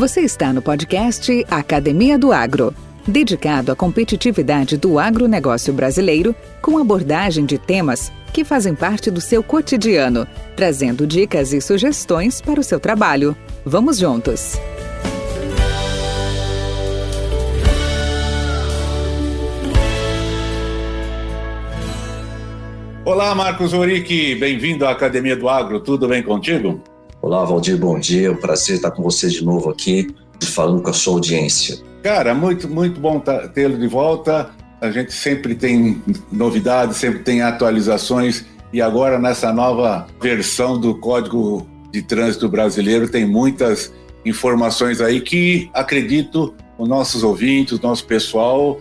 Você está no podcast Academia do Agro, dedicado à competitividade do agronegócio brasileiro, com abordagem de temas que fazem parte do seu cotidiano, trazendo dicas e sugestões para o seu trabalho. Vamos juntos! Olá, Marcos Oric, bem-vindo à Academia do Agro, tudo bem contigo? Olá, Valdir, bom dia, é um prazer estar com você de novo aqui, falando com a sua audiência. Cara, muito bom tê-lo de volta, a gente sempre tem novidades, sempre tem atualizações e agora nessa nova versão do Código de Trânsito Brasileiro tem muitas informações aí que acredito os nossos ouvintes, o nosso pessoal,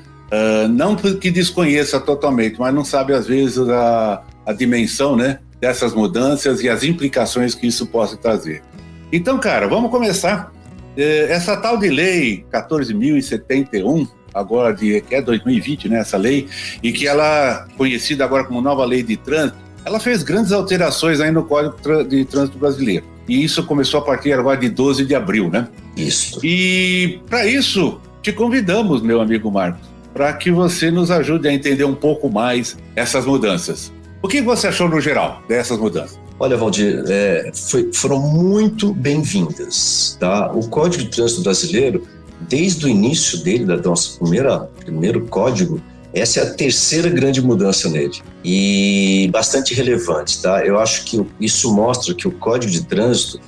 não que desconheça totalmente, mas não sabe às vezes a dimensão, né, dessas mudanças e as implicações que isso possa trazer. Então, cara, vamos começar. Essa tal de lei 14.071, agora que é 2020, né, essa lei, e que ela, conhecida agora como nova lei de trânsito, ela fez grandes alterações aí no Código de Trânsito Brasileiro. E isso começou a partir agora de 12 de abril, né? Isso. E para isso, te convidamos, meu amigo Marcos, para que você nos ajude a entender um pouco mais essas mudanças. O que você achou no geral dessas mudanças? Olha, Valdir, foram muito bem-vindas, tá? O Código de Trânsito Brasileiro, desde o início dele, da nossa primeiro código, essa é a terceira grande mudança nele e bastante relevante, tá? Eu acho que isso mostra que o Código de Trânsito,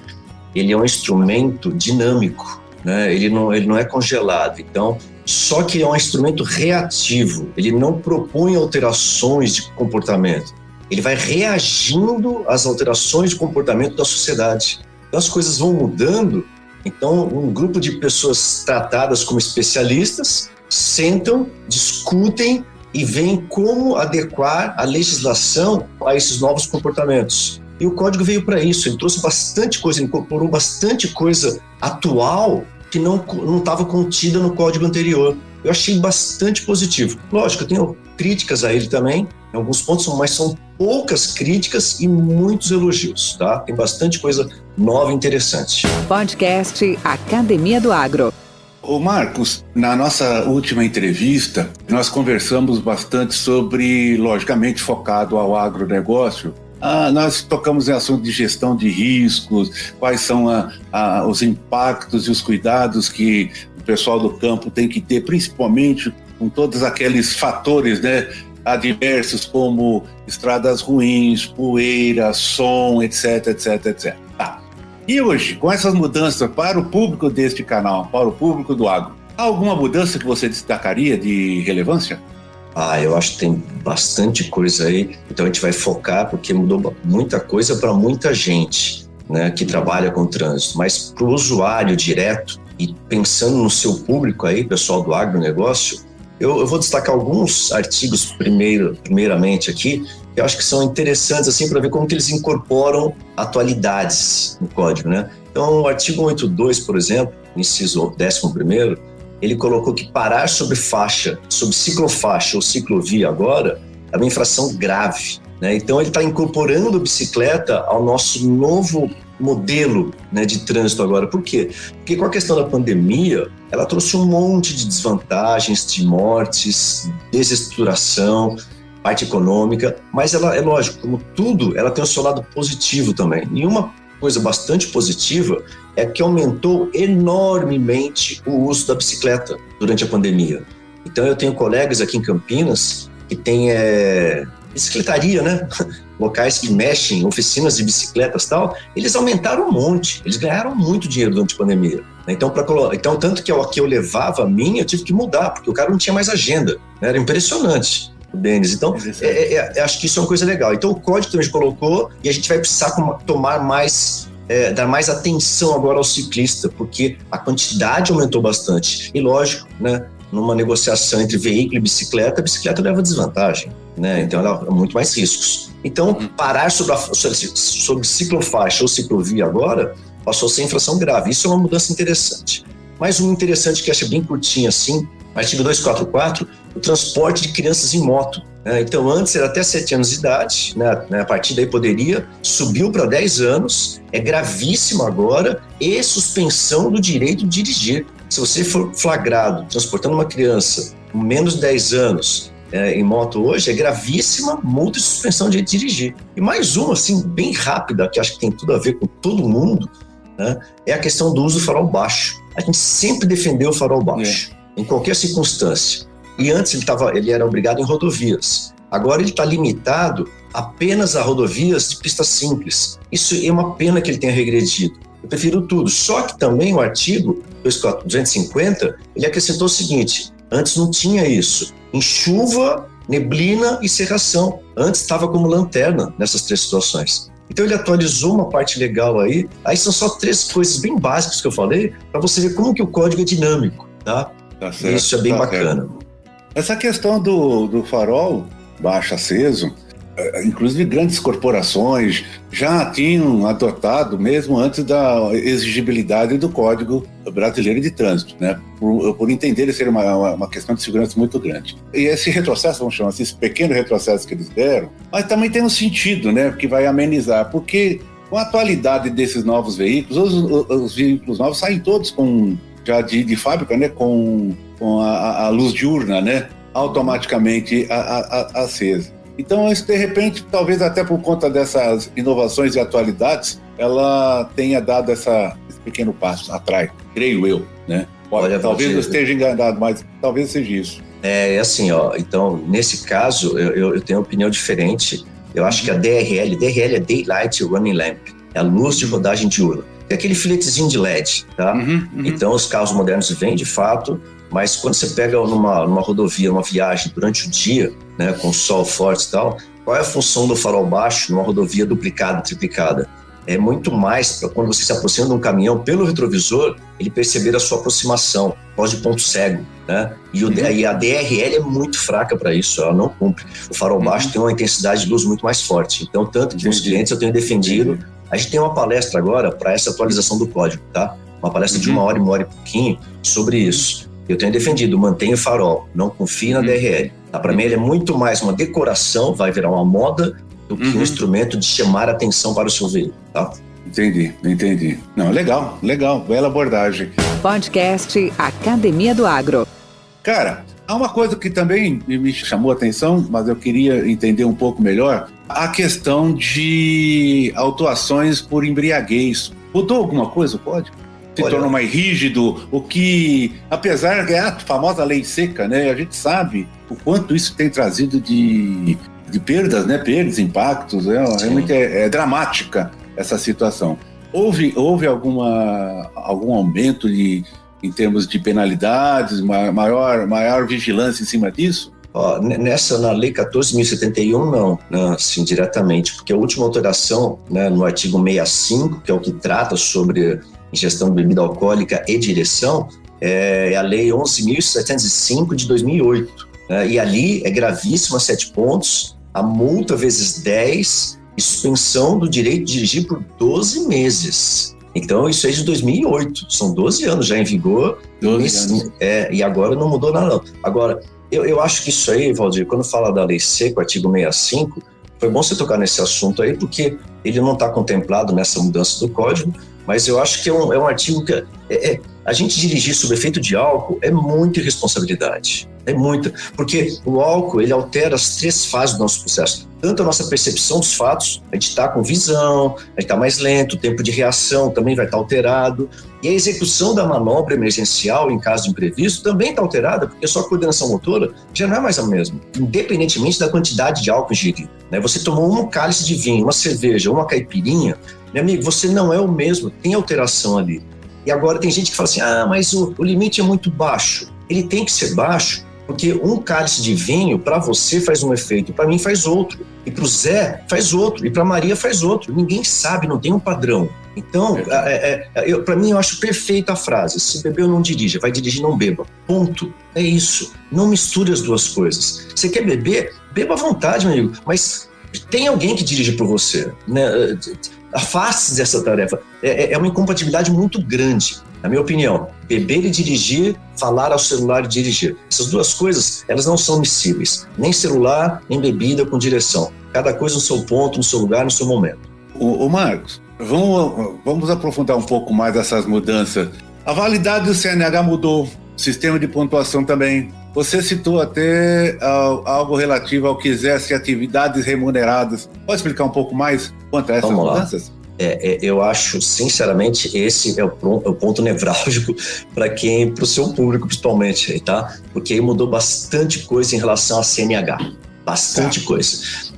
ele é um instrumento dinâmico, né? Ele não é congelado, então, só que é um instrumento reativo, ele não propõe alterações de comportamento. Ele vai reagindo às alterações de comportamento da sociedade. Então as coisas vão mudando, então um grupo de pessoas tratadas como especialistas sentam, discutem e veem como adequar a legislação a esses novos comportamentos. E o código veio para isso, ele trouxe bastante coisa, incorporou bastante coisa atual que não estava contida no código anterior. Eu achei bastante positivo. Lógico, eu tenho críticas a ele também, em alguns pontos, mas são poucas críticas e muitos elogios, tá? Tem bastante coisa nova e interessante. Podcast Academia do Agro. Ô Marcos, na nossa última entrevista, nós conversamos bastante sobre, logicamente, focado ao agronegócio. Nós tocamos em assunto de gestão de riscos, quais são os impactos e os cuidados que o pessoal do campo tem que ter, principalmente com todos aqueles fatores, né, adversos como estradas ruins, poeira, som, etc. E hoje, com essas mudanças para o público deste canal, para o público do agro, há alguma mudança que você destacaria de relevância? Eu acho que tem bastante coisa aí, então a gente vai focar porque mudou muita coisa para muita gente, né, que trabalha com trânsito, mas para o usuário direto e pensando no seu público aí, pessoal do agronegócio, eu vou destacar alguns artigos primeiramente aqui, que eu acho que são interessantes assim, para ver como que eles incorporam atualidades no código, né? Então, o artigo 182, por exemplo, inciso 11º, ele colocou que parar sobre ciclofaixa ou ciclovia agora é uma infração grave, né? Então, ele está incorporando a bicicleta ao nosso novo modelo, né, de trânsito agora. Por quê? Porque com a questão da pandemia, ela trouxe um monte de desvantagens, de mortes, desestruturação, parte econômica, mas ela, é lógico, como tudo, ela tem o seu lado positivo também. E uma coisa bastante positiva é que aumentou enormemente o uso da bicicleta durante a pandemia. Então eu tenho colegas aqui em Campinas que têm bicicletaria, né? Locais que mexem, oficinas de bicicletas e tal, eles aumentaram um monte, eles ganharam muito dinheiro durante a pandemia. Então, tanto que eu levava a minha, eu tive que mudar, porque o cara não tinha mais agenda, né? Era impressionante o Denis. Então, acho que isso é uma coisa legal. Então, o código também colocou e a gente vai precisar dar mais atenção agora ao ciclista, porque a quantidade aumentou bastante. E lógico, né? Numa negociação entre veículo e bicicleta, a bicicleta leva desvantagem, né? Então ela há muito mais riscos. Então, parar sobre ciclofaixa ou ciclovia agora passou a ser infração grave. Isso é uma mudança interessante. Mais uma interessante que acho bem curtinha assim, artigo 244, o transporte de crianças em moto. Então, antes era até 7 anos de idade, né? A partir daí poderia, subiu para 10 anos, é gravíssimo agora, e suspensão do direito de dirigir. Se você for flagrado transportando uma criança com menos de 10 anos em moto hoje, é gravíssima multa e suspensão de direito de dirigir. E mais uma, assim, bem rápida, que acho que tem tudo a ver com todo mundo, né? É a questão do uso do farol baixo. A gente sempre defendeu o farol baixo, em qualquer circunstância. E antes ele era obrigado em rodovias. Agora ele está limitado apenas a rodovias de pista simples. Isso é uma pena que ele tenha regredido. Eu prefiro tudo. Só que também o artigo 250, ele acrescentou o seguinte: antes não tinha isso. Em chuva, neblina e cerração. Antes estava como lanterna nessas 3 situações. Então ele atualizou uma parte legal aí. Aí são só 3 coisas bem básicas que eu falei, para você ver como que o código é dinâmico, tá? Tá certo, isso é bem bacana. Certo. Essa questão do farol baixo aceso, inclusive grandes corporações já tinham adotado mesmo antes da exigibilidade do Código Brasileiro de Trânsito, né? Por entender ser uma questão de segurança muito grande. E esse retrocesso, vamos chamar assim, esse pequeno retrocesso que eles deram, mas também tem um sentido, né? Porque vai amenizar, porque com a atualidade desses novos veículos, os veículos novos saem todos já de fábrica, né? Com a luz diurna, né? Automaticamente acesa. Então, isso, de repente, talvez até por conta dessas inovações e atualidades, ela tenha dado esse pequeno passo atrás, creio eu, né? Talvez eu esteja enganado, mas talvez seja isso. É assim, então, nesse caso, eu tenho uma opinião diferente. Eu acho que a DRL é Daylight Running Lamp, é a luz de rodagem diurna. É aquele filetezinho de LED, tá? Então, os carros modernos vêm, de fato, mas quando você pega numa rodovia, uma viagem durante o dia, né, com sol forte e tal, qual é a função do farol baixo numa rodovia duplicada, triplicada? É muito mais para quando você se aproxima de um caminhão, pelo retrovisor, ele perceber a sua aproximação, pós de ponto cego, né? E a DRL é muito fraca para isso, ela não cumpre. O farol baixo tem uma intensidade de luz muito mais forte. Então, tanto que os clientes eu tenho defendido. A gente tem uma palestra agora para essa atualização do código, tá? Uma palestra de 1 hora e pouquinho sobre isso. Eu tenho defendido, mantenha o farol, não confie na DRL. Tá? Para mim, ele é muito mais uma decoração, vai virar uma moda, do que um instrumento de chamar a atenção para o seu veículo. Tá? Entendi. Não, legal, bela abordagem. Podcast Academia do Agro. Cara, há uma coisa que também me chamou a atenção, mas eu queria entender um pouco melhor, a questão de autuações por embriaguez. Mudou alguma coisa o código? Se tornou mais rígido, o que, apesar que é a famosa lei seca, né? A gente sabe o quanto isso tem trazido de perdas, né? Perdas, impactos, realmente é dramática essa situação. Houve algum aumento em termos de penalidades, maior vigilância em cima disso? Na Lei 14.071, não, assim, diretamente, porque a última alteração, né, no artigo 65, que é o que trata sobre ingestão de bebida alcoólica e direção, é a Lei 11.705 de 2008. Né, e ali é gravíssima, 7 pontos, a multa vezes 10 e suspensão do direito de dirigir por 12 meses. Então, isso é de 2008, são 12 anos já em vigor, 12 anos. E agora não mudou nada, não. Agora, eu acho que isso aí, Valdir, quando fala da Lei Seca, artigo 65, foi bom você tocar nesse assunto aí, porque ele não está contemplado nessa mudança do código, mas eu acho que é um artigo que a gente dirigir sob efeito de álcool é muita irresponsabilidade, é muita, porque o álcool ele altera as 3 fases do nosso processo, tanto a nossa percepção dos fatos, a gente está com visão, a gente está mais lento, o tempo de reação também vai estar alterado, e a execução da manobra emergencial em caso de imprevisto também está alterada, porque a sua coordenação motora já não é mais a mesma, independentemente da quantidade de álcool ingerido. Né? Você tomou um cálice de vinho, uma cerveja, uma caipirinha, meu amigo, você não é o mesmo, tem alteração ali. E agora tem gente que fala assim, mas o limite é muito baixo. Ele tem que ser baixo, porque um cálice de vinho, para você faz um efeito, para mim faz outro. E para o Zé faz outro, e para a Maria faz outro. Ninguém sabe, não tem um padrão. Então, para mim, eu acho perfeita a frase. Se bebeu, não dirija. Vai dirigir, não beba. Ponto. É isso. Não misture as duas coisas. Você quer beber? Beba à vontade, meu amigo. Mas tem alguém que dirige por você, né? Afaste-se dessa tarefa. É uma incompatibilidade muito grande. na minha opinião, beber e dirigir, falar ao celular e dirigir. Essas duas coisas, elas não são miscíveis. Nem celular, nem bebida com direção. Cada coisa no seu ponto, no seu lugar, no seu momento. O Marcos, vamos aprofundar um pouco mais essas mudanças. A validade do CNH mudou, o sistema de pontuação também. Você citou até algo relativo ao que exerce atividades remuneradas. Pode explicar um pouco mais quanto a essas mudanças? Eu acho, sinceramente, esse é o ponto nevrálgico para o seu público, principalmente, tá? Porque aí mudou bastante coisa em relação à CNH. Bastante coisa.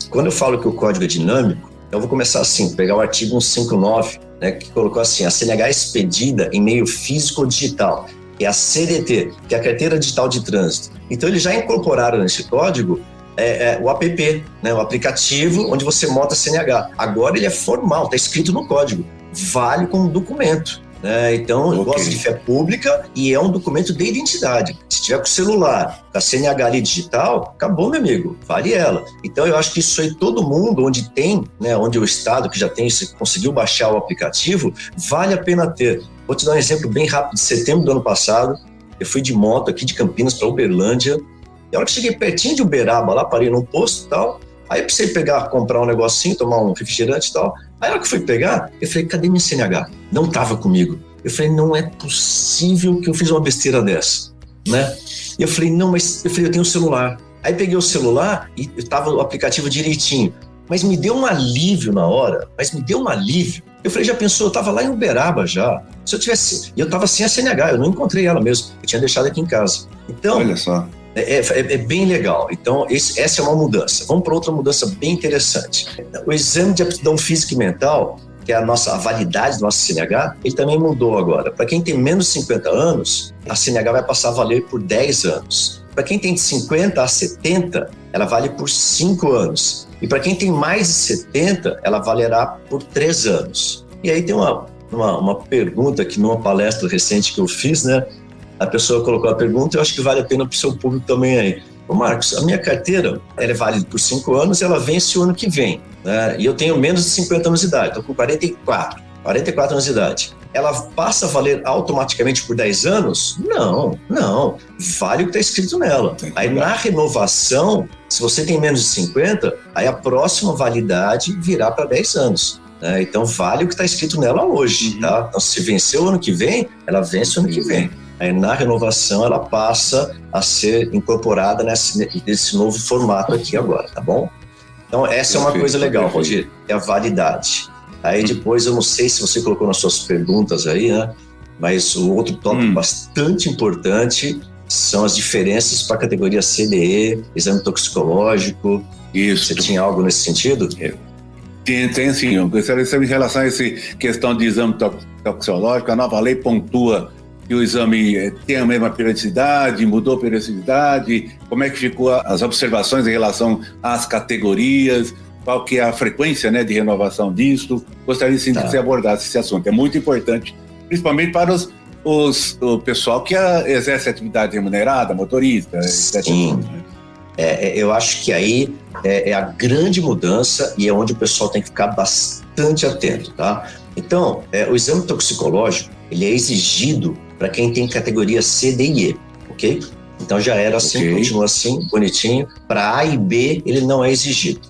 Quando eu falo que o código é dinâmico, eu vou começar assim, pegar o artigo 159, né, que colocou assim, a CNH é expedida em meio físico ou digital, que é a CDT, que é a Carteira Digital de Trânsito. Então, eles já incorporaram nesse código o app, né, o aplicativo onde você monta a CNH. Agora ele é formal, está escrito no código, vale como documento. Né? Então, eu gosto de fé pública e é um documento de identidade. Se tiver com o celular, com a CNH ali digital, acabou, meu amigo, vale ela. Então, eu acho que isso aí, todo mundo onde tem, né, onde o estado que já tem, se conseguiu baixar o aplicativo, vale a pena ter. Vou te dar um exemplo bem rápido. De setembro do ano passado, eu fui de moto aqui de Campinas para Uberlândia. E a hora que cheguei pertinho de Uberaba, lá parei num posto e tal, aí eu precisei comprar um negocinho, tomar um refrigerante e tal. Aí a hora que fui pegar, eu falei, cadê minha CNH? Não tava comigo. Eu falei, não é possível que eu fiz uma besteira dessa, né? E eu falei, eu tenho um celular. Aí peguei o celular e tava o aplicativo direitinho. Mas me deu um alívio na hora, Eu falei, já pensou, eu tava lá em Uberaba já. Se eu tivesse, e eu tava sem a CNH, eu não encontrei ela mesmo. Eu tinha deixado aqui em casa. Então, olha só. É bem legal. Então, essa é uma mudança. Vamos para outra mudança bem interessante. O exame de aptidão física e mental, que é a validade do nosso CNH, ele também mudou agora. Para quem tem menos de 50 anos, a CNH vai passar a valer por 10 anos. Para quem tem de 50 a 70, ela vale por 5 anos. E para quem tem mais de 70, ela valerá por 3 anos. E aí tem uma pergunta que numa palestra recente que eu fiz, né? A pessoa colocou a pergunta, eu acho que vale a pena para o seu público também aí. Ô Marcos, a minha carteira, ela é válida por 5 anos e ela vence o ano que vem, né? E eu tenho menos de 50 anos de idade, estou com 44 anos de idade. Ela passa a valer automaticamente por 10 anos? Não. Vale o que está escrito nela. Aí na renovação, se você tem menos de 50, aí a próxima validade virá para 10 anos. Né? Então vale o que está escrito nela hoje, tá? Então se vencer o ano que vem, ela vence o ano que vem. Aí, na renovação, ela passa a ser incorporada nesse novo formato aqui agora, tá bom? Então, essa é uma coisa legal, Roger, é a validade. Aí, depois, eu não sei se você colocou nas suas perguntas aí, né? Mas o outro tópico bastante importante são as diferenças para a categoria CDE, exame toxicológico. Isso. Você tinha algo nesse sentido? Tem sim. Eu gostaria de saber em relação a essa questão de exame toxicológico. A nova lei pontua que o exame tem a mesma periodicidade, mudou a periodicidade, como é que ficou as observações em relação às categorias, qual que é a frequência, né, de renovação disso. Gostaria sim de que você abordasse esse assunto, é muito importante, principalmente para o pessoal que exerce atividade remunerada, motorista, etc. Sim. Eu acho que aí é a grande mudança e é onde o pessoal tem que ficar bastante atento, tá? Então, o exame toxicológico, ele é exigido para quem tem categoria C, D e E, ok? Então já era assim, continua assim, bonitinho. Para A e B, ele não é exigido.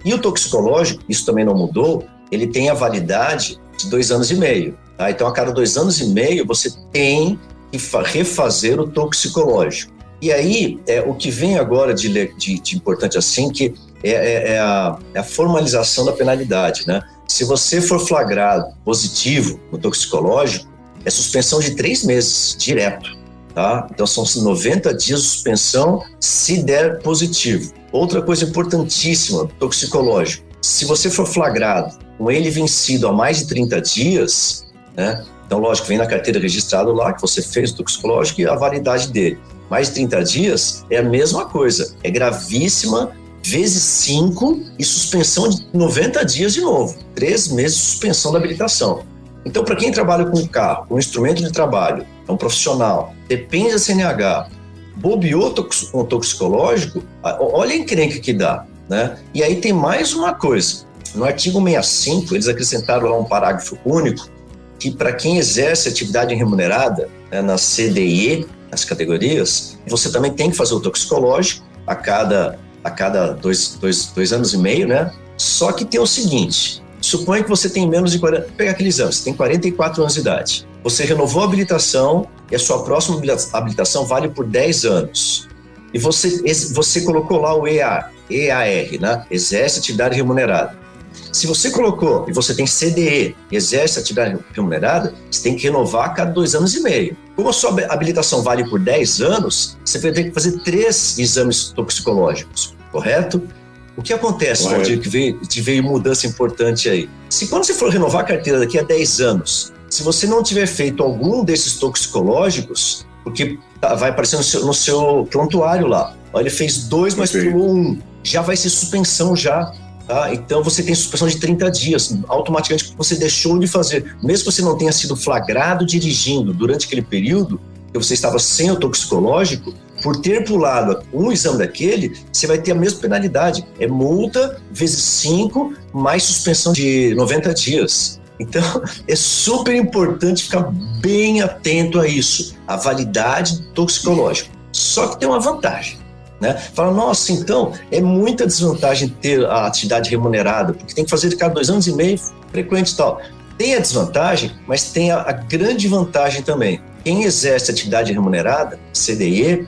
E o toxicológico, isso também não mudou, ele tem a validade de 2 anos e meio. Tá? Então, a cada 2 anos e meio, você tem que refazer o toxicológico. E aí, o que vem agora de importante assim, que é a formalização da penalidade, né? Se você for flagrado positivo no toxicológico, é suspensão de 3 meses, direto, tá? Então, são 90 dias de suspensão se der positivo. Outra coisa importantíssima, toxicológico. Se você for flagrado com ele vencido há mais de 30 dias, né? Então, lógico, vem na carteira registrada lá que você fez o toxicológico e a validade dele. Mais de 30 dias é a mesma coisa, é gravíssima, vezes 5 e suspensão de 90 dias de novo. 3 meses de suspensão da habilitação. Então, para quem trabalha com carro, com instrumento de trabalho, é um profissional, depende da CNH, bobeou um toxicológico, olha a encrenca que dá, né? E aí tem mais uma coisa. No artigo 65, eles acrescentaram lá um parágrafo único que para quem exerce atividade remunerada, né, na CDE, as categorias, você também tem que fazer o toxicológico a cada 2 anos e meio, né? Só que tem o seguinte, suponha que você tem menos de 40, pega aqueles anos, você tem 44 anos de idade, você renovou a habilitação e a sua próxima habilitação vale por 10 anos. E você colocou lá o EAR, né? Exerce atividade remunerada. Se você colocou e você tem CDE e exerce atividade remunerada, você tem que renovar a cada 2 anos e meio. Como a sua habilitação vale por 10 anos, você vai ter que fazer 3 exames toxicológicos, correto? O que acontece, Valdir, que veio mudança importante aí? Se quando você for renovar a carteira daqui a 10 anos, se você não tiver feito algum desses toxicológicos, porque vai aparecer no seu prontuário lá, ó, ele fez 2, mas pulou 1, já vai ser suspensão já. Tá? Então você tem suspensão de 30 dias, automaticamente você deixou de fazer. Mesmo que você não tenha sido flagrado dirigindo durante aquele período, que você estava sem o toxicológico, por ter pulado um exame daquele, você vai ter a mesma penalidade. É multa vezes 5, mais suspensão de 90 dias. Então, é super importante ficar bem atento a isso, a validade do toxicológico. Só que tem uma vantagem. Né? Fala, nossa, então é muita desvantagem ter a atividade remunerada, porque tem que fazer de cada 2 anos e meio, frequente e tal. Tem a desvantagem, mas tem a grande vantagem também. Quem exerce atividade remunerada, CDE,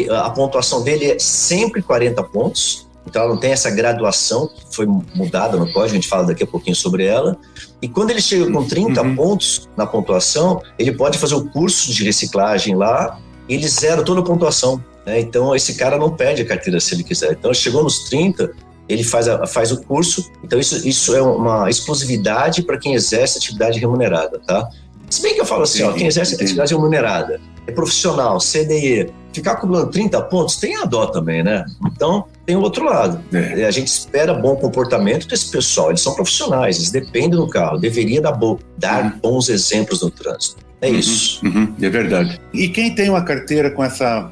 a pontuação dele é sempre 40 pontos, então ela não tem essa graduação que foi mudada no código, a gente fala daqui a pouquinho sobre ela. E quando ele chega com 30 pontos na pontuação, ele pode fazer o curso de reciclagem lá, e ele zera toda a pontuação. Então, esse cara não perde a carteira se ele quiser. Então, chegou nos 30, ele faz o curso. Então, isso é uma exclusividade para quem exerce atividade remunerada, tá? Se bem que eu falo assim, ó, quem exerce atividade remunerada é profissional, CDE, ficar acumulando 30 pontos, tem a dó também, né? Então, tem o outro lado. A gente espera bom comportamento desse pessoal. Eles são profissionais, eles dependem do carro. Deveria dar bons exemplos no trânsito. É isso. É verdade. E quem tem uma carteira com essa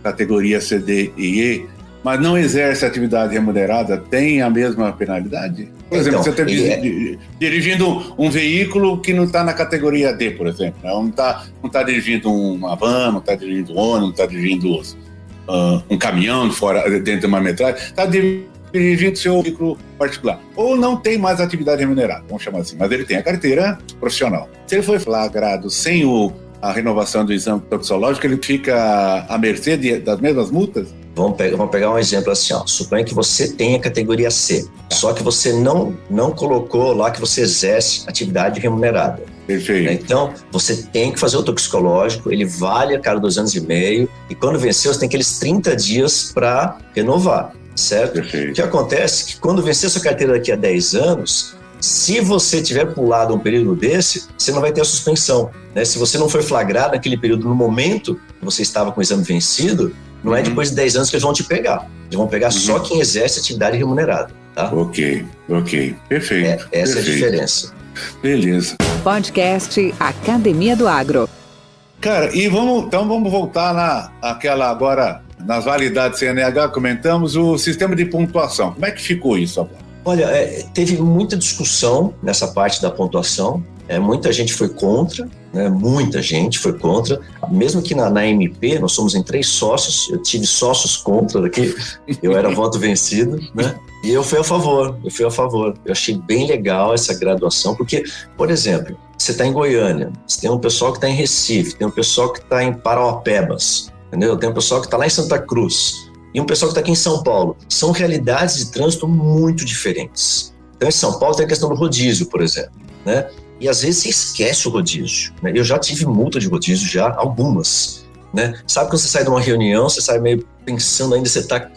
categoria CD e E, mas não exerce atividade remunerada, tem a mesma penalidade? Por exemplo, você está dirigindo um veículo que não está na categoria D, por exemplo. Não está dirigindo uma van, não está dirigindo um ônibus, não está dirigindo um caminhão dentro de uma metragem, está dirigindo seu veículo particular. Ou não tem mais atividade remunerada, vamos chamar assim, mas ele tem a carteira profissional. Se ele foi flagrado sem a renovação do exame toxicológico, ele fica à mercê das mesmas multas? Vamos pegar um exemplo assim, ó. Suponha que você tem a categoria C, só que você não colocou lá que você exerce atividade remunerada. Perfeito. Então, você tem que fazer o toxicológico, ele vale a cada 2 anos e meio, e quando vencer, você tem aqueles 30 dias para renovar, certo? Perfeito. O que acontece é que quando vencer sua carteira daqui a 10 anos, se você tiver pulado um período desse, você não vai ter a suspensão, né? Se você não foi flagrado naquele período, no momento que você estava com o exame vencido, não é depois de 10 anos que eles vão te pegar. Eles vão pegar só quem exerce atividade remunerada, tá? Ok. Perfeito. Essa é a diferença. Beleza. Podcast Academia do Agro. Cara, e vamos voltar agora, nas validades CNH, comentamos o sistema de pontuação. Como é que ficou isso agora? Olha, teve muita discussão nessa parte da pontuação, muita gente foi contra, né? Muita gente foi contra, mesmo que na MP, nós somos em 3 sócios, eu tive sócios contra daqui, eu era voto vencido, né? E eu fui a favor, eu achei bem legal essa graduação, porque, por exemplo, você está em Goiânia, você tem um pessoal que está em Recife, tem um pessoal que está em Parauapebas, entendeu? Tem um pessoal que está lá em Santa Cruz, e um pessoal que está aqui em São Paulo. São realidades de trânsito muito diferentes. Então, em São Paulo tem a questão do rodízio, por exemplo, né? E às vezes você esquece o rodízio, né? Eu já tive multa de rodízio, algumas, né? Sabe quando você sai de uma reunião, você sai meio pensando ainda, você tá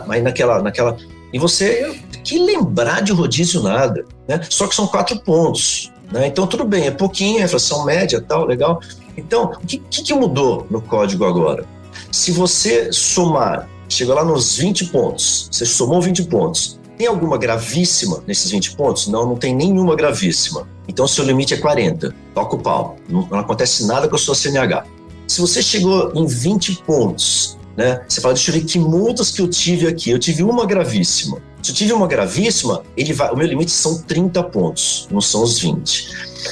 aí naquela... E você, que lembrar de rodízio nada, né? Só que são 4 pontos, né? Então tudo bem, é pouquinho, é inflação média, tal, legal. Então, o que mudou no código agora? Se você somar, chega lá nos 20 pontos, você somou 20 pontos, tem alguma gravíssima nesses 20 pontos? Não tem nenhuma gravíssima. Então, seu limite é 40. Toca o pau. Não acontece nada com a sua CNH. Se você chegou em 20 pontos, né? Você fala, deixa eu ver que multas que eu tive aqui. Eu tive uma gravíssima. Se eu tive uma gravíssima, o meu limite são 30 pontos, não são os 20.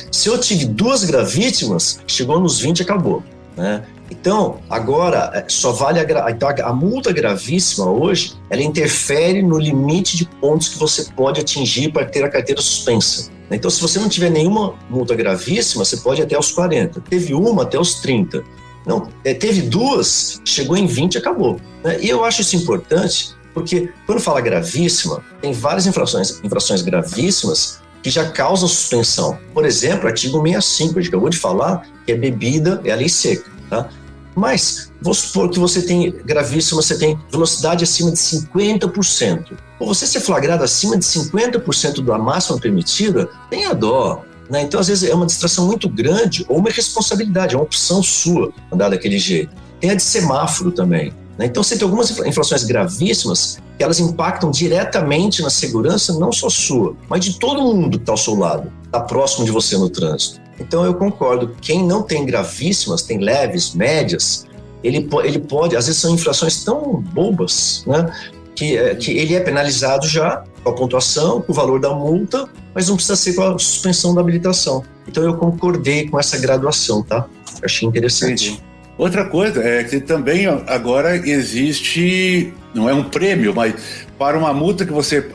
Se eu tive 2 gravíssimas, chegou nos 20 acabou, né? Então, agora, só vale a multa gravíssima hoje, ela interfere no limite de pontos que você pode atingir para ter a carteira suspensa. Então, se você não tiver nenhuma multa gravíssima, você pode ir até os 40. Teve uma até os 30. Não, teve 2, chegou em 20 acabou, né? E eu acho isso importante, porque quando fala gravíssima, tem várias infrações gravíssimas que já causam suspensão. Por exemplo, artigo 65, a gente acabou de falar, que é bebida, é a lei seca, tá? Mas, vou supor que você tem gravíssima, você tem velocidade acima de 50%. Ou você ser flagrado acima de 50% da máxima permitida, tenha dó, né? Então, às vezes, é uma distração muito grande ou uma irresponsabilidade, é uma opção sua andar daquele jeito. Tem a de semáforo também, né? Então, você tem algumas infrações gravíssimas que elas impactam diretamente na segurança, não só sua, mas de todo mundo que está ao seu lado, está próximo de você no trânsito. Então, eu concordo, quem não tem gravíssimas, tem leves, médias, ele pode, às vezes são infrações tão bobas, né, que ele é penalizado já com a pontuação, com o valor da multa, mas não precisa ser com a suspensão da habilitação. Então, eu concordei com essa graduação, tá? Achei interessante. Entendi. Outra coisa é que também agora existe, não é um prêmio, mas para uma multa que você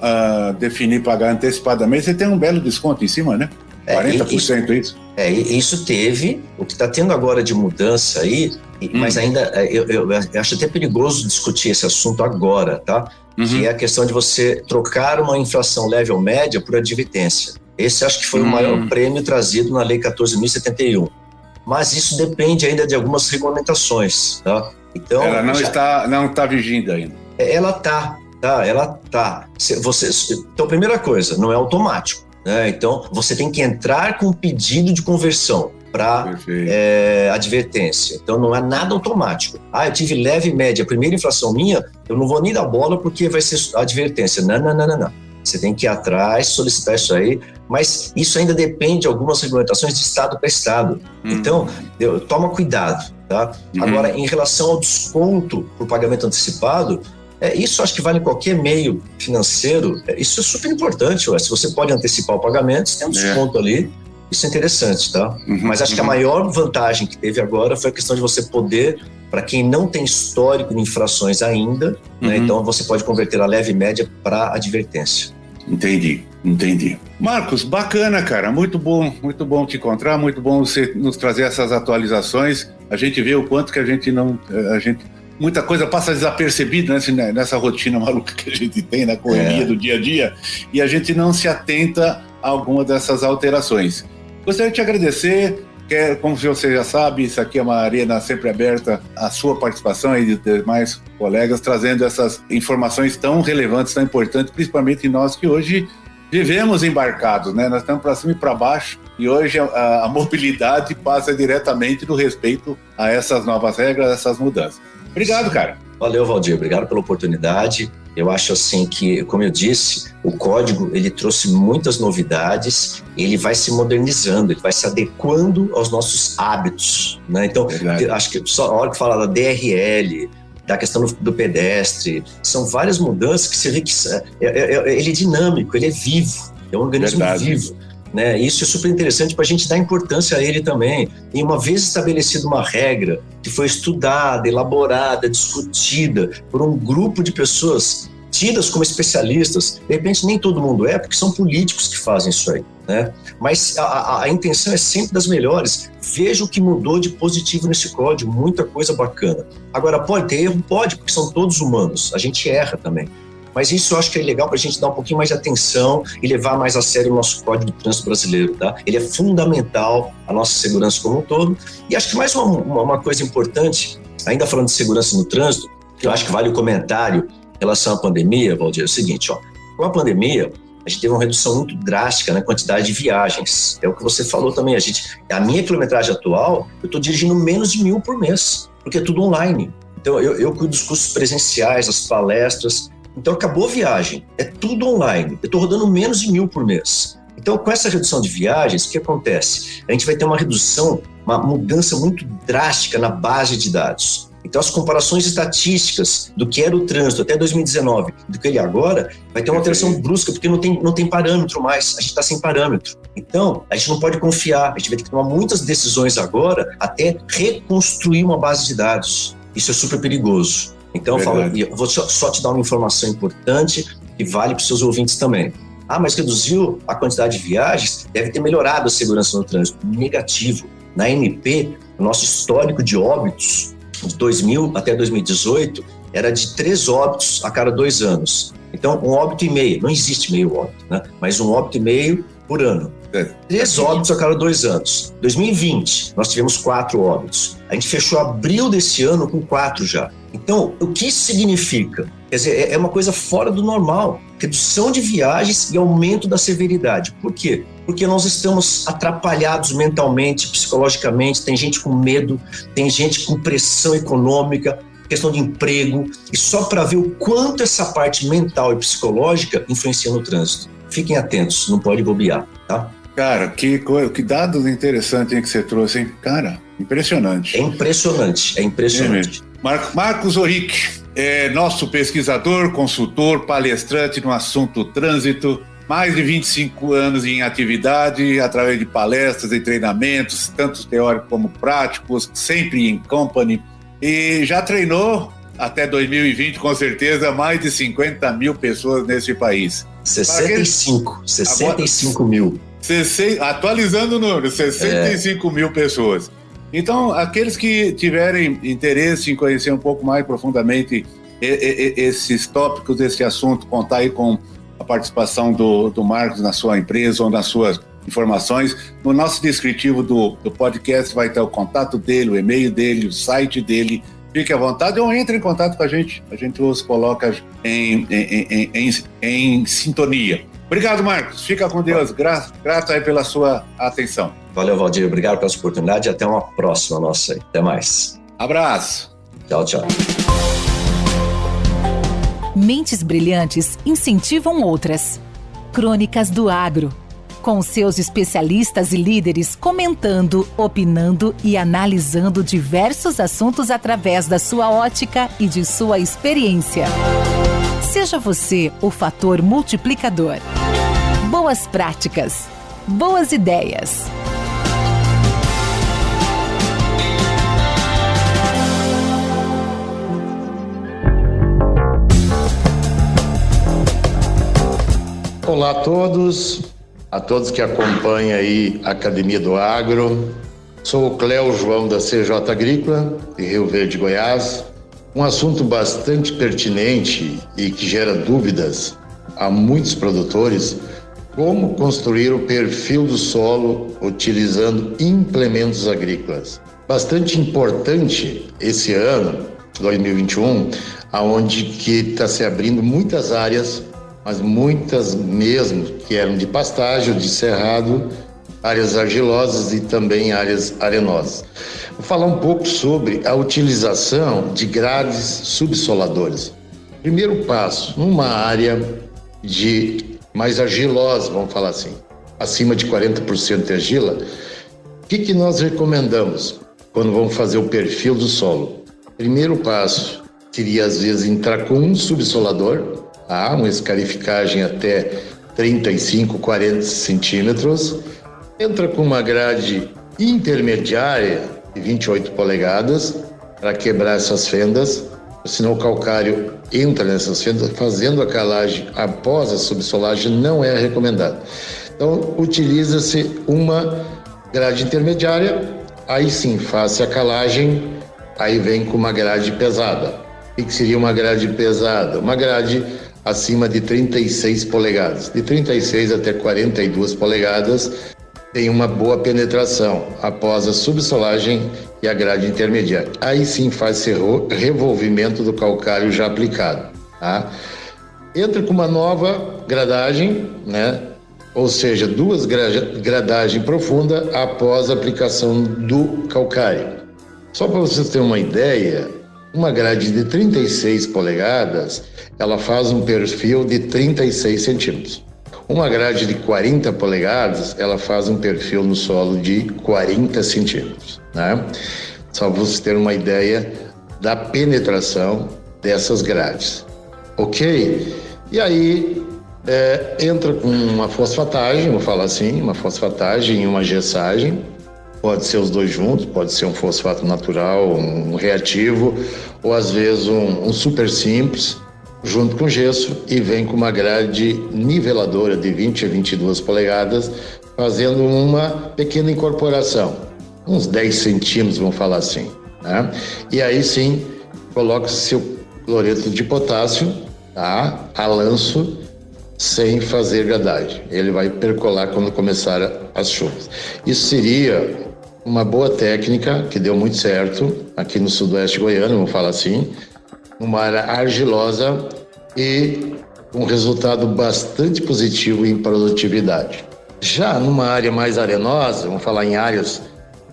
definir pagar antecipadamente, você tem um belo desconto em cima, né? 40% isso? Isso teve. O que está tendo agora de mudança aí, mas ainda eu acho até perigoso discutir esse assunto agora, tá? Que é a questão de você trocar uma infração leve ou média por advertência. Esse acho que foi o maior prêmio trazido na Lei 14.071. Mas isso depende ainda de algumas regulamentações, tá? Então, ela não está vigente ainda. Ela tá. Então, primeira coisa, não é automático. Então, você tem que entrar com um pedido de conversão para advertência. Então, não é nada automático. Eu tive leve e média, a primeira infração minha, eu não vou nem dar bola porque vai ser advertência. Não. Você tem que ir atrás, solicitar isso aí, mas isso ainda depende de algumas regulamentações de estado para estado. Então, toma cuidado, tá? Agora, em relação ao desconto por pagamento antecipado, isso acho que vale em qualquer meio financeiro. Isso é super importante. Se você pode antecipar o pagamento, você tem um desconto ali. Isso é interessante, tá? Mas acho que a maior vantagem que teve agora foi a questão de você poder, para quem não tem histórico de infrações ainda, né, então você pode converter a leve e média para advertência. Entendi. Marcos, bacana, cara. Muito bom te encontrar, muito bom você nos trazer essas atualizações. A gente vê o quanto que muita coisa passa desapercebida nessa rotina maluca que a gente tem, na correria do dia a dia, e a gente não se atenta a alguma dessas alterações. Gostaria de te agradecer, como você já sabe, isso aqui é uma arena sempre aberta à sua participação e de demais colegas, trazendo essas informações tão relevantes, tão importantes, principalmente nós que hoje vivemos embarcados, né? Nós estamos para cima e para baixo, e hoje a mobilidade passa diretamente do respeito a essas novas regras, essas mudanças. Obrigado, cara. Valeu, Valdir. Obrigado pela oportunidade. Eu acho assim que, como eu disse, o código ele trouxe muitas novidades, ele vai se modernizando, ele vai se adequando aos nossos hábitos, né? Então, acho que só a hora que fala da DRL, da questão do pedestre, são várias mudanças que você vê que ele é dinâmico, ele é vivo, é um organismo vivo. Né? Isso é super interessante para a gente dar importância a ele também. E uma vez estabelecida uma regra que foi estudada, elaborada, discutida por um grupo de pessoas tidas como especialistas, de repente nem todo mundo porque são políticos que fazem isso aí, né? Mas a intenção é sempre das melhores. Veja o que mudou de positivo nesse código, muita coisa bacana. Agora, pode ter erro? Pode, porque são todos humanos, a gente erra também. Mas isso eu acho que é legal para a gente dar um pouquinho mais de atenção e levar mais a sério o nosso Código de Trânsito brasileiro, tá? Ele é fundamental à nossa segurança como um todo. E acho que mais uma coisa importante, ainda falando de segurança no trânsito, que eu acho que vale o comentário em relação à pandemia, Valdir, é o seguinte, com a pandemia, a gente teve uma redução muito drástica na quantidade de viagens. É o que você falou também. A minha quilometragem atual, eu estou dirigindo menos de 1.000 por mês, porque é tudo online. Então, eu cuido dos cursos presenciais, das palestras. Então, acabou a viagem, é tudo online. Eu estou rodando menos de 1.000 por mês. Então, com essa redução de viagens, o que acontece? A gente vai ter uma mudança muito drástica na base de dados. Então, as comparações estatísticas do que era o trânsito até 2019 do que ele é agora, vai ter uma alteração brusca, porque não tem parâmetro mais, a gente está sem parâmetro. Então, a gente não pode confiar, a gente vai ter que tomar muitas decisões agora até reconstruir uma base de dados. Isso é super perigoso. Então, eu vou só te dar uma informação importante que vale para os seus ouvintes também. Mas reduziu a quantidade de viagens, deve ter melhorado a segurança no trânsito. Negativo. Na ANP, o nosso histórico de óbitos, de 2000 até 2018, era de 3 óbitos a cada 2 anos. Então, 1,5 óbito, não existe meio óbito, né? Mas 1,5 óbito por ano. 3 óbitos a cada 2 anos. 2020, nós tivemos 4 óbitos. A gente fechou abril desse ano com 4 já. Então, o que isso significa? Quer dizer, é uma coisa fora do normal. Redução de viagens e aumento da severidade. Por quê? Porque nós estamos atrapalhados mentalmente, psicologicamente, tem gente com medo, tem gente com pressão econômica, questão de emprego, e só para ver o quanto essa parte mental e psicológica influencia no trânsito. Fiquem atentos, não pode bobear, tá? Cara, que dados interessantes que você trouxe, hein? Cara, impressionante. É impressionante. Marcos Orrick é nosso pesquisador, consultor, palestrante no assunto trânsito, mais de 25 anos em atividade, através de palestras e treinamentos, tanto teóricos como práticos, sempre em company, e já treinou até 2020, com certeza, mais de 50 mil pessoas nesse país. 65 mil. Atualizando o número, 65 mil pessoas. Então, aqueles que tiverem interesse em conhecer um pouco mais profundamente esses tópicos, esse assunto, contar aí com a participação do Marcos na sua empresa ou nas suas informações, no nosso descritivo do podcast vai ter o contato dele, o e-mail dele, o site dele. Fique à vontade ou entre em contato com a gente os coloca em sintonia. Obrigado, Marcos. Fica com Deus. Grato aí pela sua atenção. Valeu, Valdir. Obrigado pela sua oportunidade e até uma próxima nossa aí. Até mais. Abraço. Tchau, tchau. Mentes brilhantes incentivam outras. Crônicas do Agro. Com seus especialistas e líderes comentando, opinando e analisando diversos assuntos através da sua ótica e de sua experiência. Seja você o fator multiplicador. Boas práticas. Boas ideias. Olá a todos que acompanham aí a Academia do Agro. Sou o Cléo João da CJ Agrícola, de Rio Verde, Goiás. Um assunto bastante pertinente e que gera dúvidas a muitos produtores: como construir o perfil do solo utilizando implementos agrícolas. Bastante importante esse ano, 2021, aonde que está se abrindo muitas áreas, mas muitas mesmo que eram de pastagem, de cerrado, áreas argilosas e também áreas arenosas. Vou falar um pouco sobre a utilização de grades subsoladoras. Primeiro passo, numa área mais argilosa, vamos falar assim, acima de 40% de argila, o que nós recomendamos quando vamos fazer o perfil do solo? Primeiro passo seria, às vezes, entrar com um subsolador, uma escarificagem até 35, 40 centímetros, entra com uma grade intermediária de 28 polegadas para quebrar essas fendas, senão o calcário entra nessas fendas. Fazendo a calagem após a subsolagem não é recomendado. Então, utiliza-se uma grade intermediária, aí sim, faz a calagem, aí vem com uma grade pesada. O que seria uma grade pesada? Uma grade acima de 36 polegadas. De 36 até 42 polegadas tem uma boa penetração após a subsolagem e a grade intermediária. Aí sim faz esse revolvimento do calcário já aplicado. Tá? Entra com uma nova gradagem, né? Ou seja, 2 gradagens profunda após a aplicação do calcário. Só para vocês terem uma ideia, uma grade de 36 polegadas, ela faz um perfil de 36 centímetros. Uma grade de 40 polegadas, ela faz um perfil no solo de 40 centímetros. Né? Só para vocês terem uma ideia da penetração dessas grades, ok? E aí entra com uma fosfatagem, vou falar assim, uma fosfatagem e uma gessagem, pode ser os dois juntos, pode ser um fosfato natural, um reativo, ou às vezes um super simples, junto com gesso, e vem com uma grade niveladora de 20 a 22 polegadas, fazendo uma pequena incorporação, uns 10 centímetros, vamos falar assim, né? E aí sim, coloca seu cloreto de potássio, tá? A lanço, sem fazer gradagem. Ele vai percolar quando começar as chuvas. Isso seria uma boa técnica, que deu muito certo aqui no sudoeste goiano, vamos falar assim, numa área argilosa e um resultado bastante positivo em produtividade. Já numa área mais arenosa, vamos falar em áreas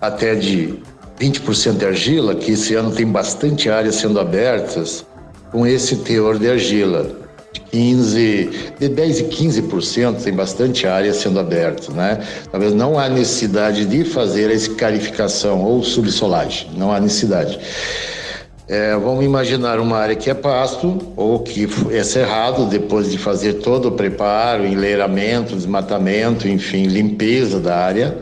até de 20% de argila, que esse ano tem bastante áreas sendo abertas com esse teor de argila. De 10% e 15% tem bastante área sendo aberta, né? Talvez não há necessidade de fazer a escarificação ou subsolagem, não há necessidade. Vamos imaginar uma área que é pasto ou que é cerrado, depois de fazer todo o preparo, enleiramento, desmatamento, enfim, limpeza da área,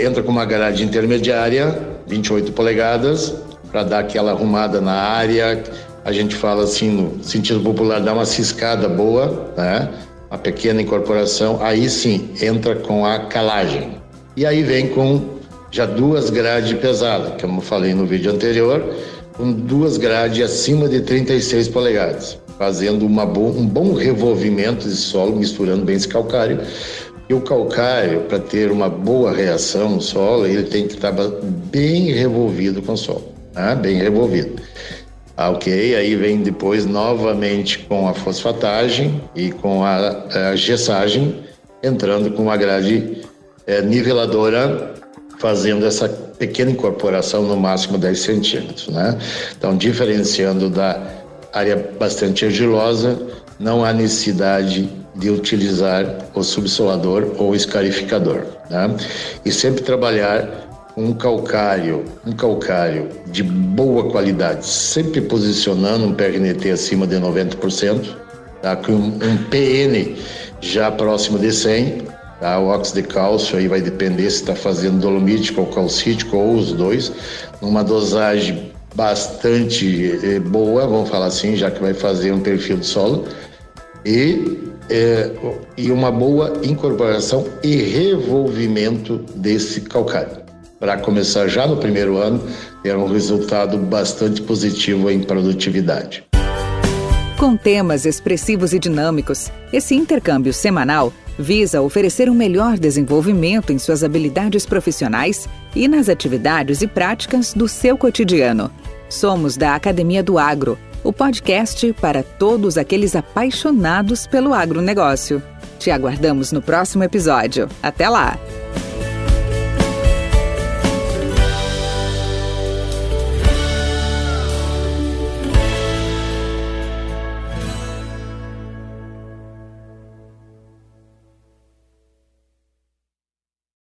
entra com uma grade intermediária, 28 polegadas, para dar aquela arrumada na área. A gente fala assim, no sentido popular, dá uma ciscada boa, né? Uma pequena incorporação, aí sim, entra com a calagem. E aí vem com já 2 grades pesadas, como eu falei no vídeo anterior, com 2 grades acima de 36 polegadas, fazendo um bom revolvimento de solo, misturando bem esse calcário. E o calcário, para ter uma boa reação no solo, ele tem que estar bem revolvido com o solo, né? Bem revolvido. Ok, aí vem depois novamente com a fosfatagem e com a gessagem, entrando com uma grade niveladora, fazendo essa pequena incorporação no máximo 10 centímetros, né? Então, diferenciando da área bastante argilosa, não há necessidade de utilizar o subsolador ou escarificador, né? E sempre trabalhar um calcário de boa qualidade, sempre posicionando um PRNT acima de 90%, tá? Com um PN já próximo de 100, tá? O óxido de cálcio aí vai depender se está fazendo dolomítico ou calcítico ou os dois, numa dosagem bastante boa, vamos falar assim, já que vai fazer um perfil de solo, e uma boa incorporação e revolvimento desse calcário, para começar já no primeiro ano, ter um resultado bastante positivo em produtividade. Com temas expressivos e dinâmicos, esse intercâmbio semanal visa oferecer um melhor desenvolvimento em suas habilidades profissionais e nas atividades e práticas do seu cotidiano. Somos da Academia do Agro, o podcast para todos aqueles apaixonados pelo agronegócio. Te aguardamos no próximo episódio. Até lá!